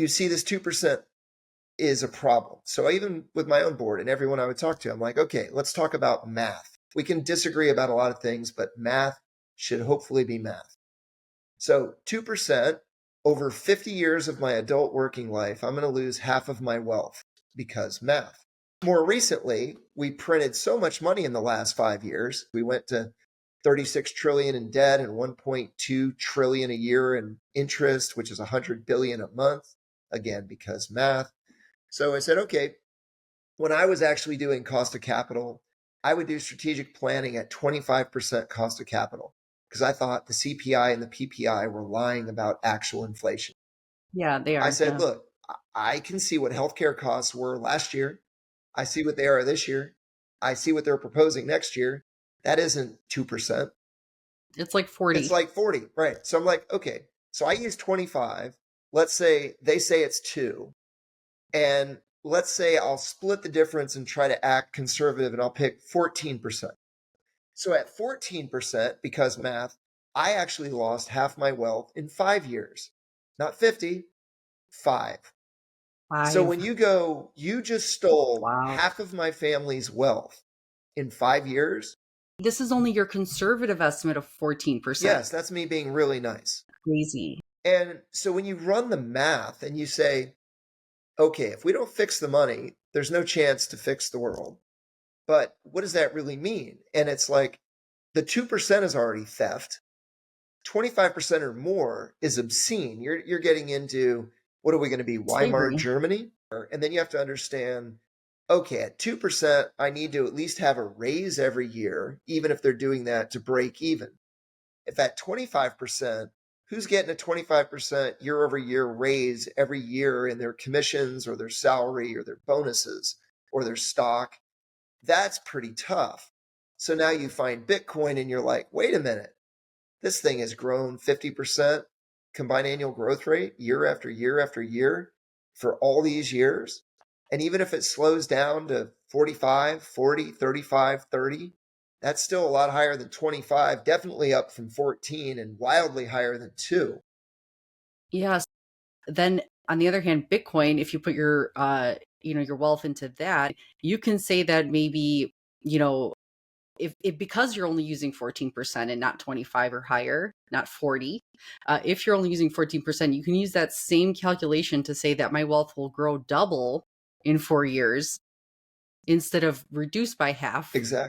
you see this 2% is a problem. So even with my own board and everyone I would talk to, I'm like, okay, let's talk about math. We can disagree about a lot of things, but math should hopefully be math. So 2% over 50 years of my adult working life, I'm going to lose half of my wealth because math. More recently, we printed so much money in the last 5 years. We went to 36 trillion in debt and 1.2 trillion a year in interest, which is 100 billion a month, again, because math. So I said, okay, when I was actually doing cost of capital, I would do strategic planning at 25% cost of capital because I thought the CPI and the PPI were lying about actual inflation. Yeah, they I are. said, Yeah. look, I can see what healthcare costs were last year. I see what they are this year. I see what they're proposing next year. That isn't 2%. It's like It's 40. like 40, right? So I'm like, okay, so I use 25. Let's say they say it's 2. And let's say I'll split the difference and try to act conservative and I'll pick 14%. So at 14%, because math, I actually lost half my wealth in 5 years. Not 50, 5. So when 5. you go, you just stole Wow. half of my family's wealth in 5 years. This is only your conservative estimate of 14%. Yes, that's me being really nice. Crazy. And so when you run the math and you say, okay, if we don't fix the money, there's no chance to fix the world. But what does that really mean? And it's like the 2% is already theft. 25% or more is obscene. You're getting into, what are we going to be, Weimar Slavery. Germany? And then you have to understand, okay, at 2%, I need to at least have a raise every year, even if they're doing that to break even. If at 25%, who's getting a 25% year over year raise every year in their commissions or their salary or their bonuses or their stock? That's pretty tough. So now you find Bitcoin and you're like, wait a minute, this thing has grown 50% combined annual growth rate year after year after year for all these years. And even if it slows down to 45, 40, 35, 30, that's still a lot higher than 25, definitely up from 14 and wildly higher than 2. Yes. Then on the other hand, Bitcoin, if you put your your wealth into that, you can say that maybe, you know, if because you're only using 14% and not 25 or higher, not 40, if you're only using 14%, you can use that same calculation to say that my wealth will grow double in 4 years instead of reduced by half. Exactly.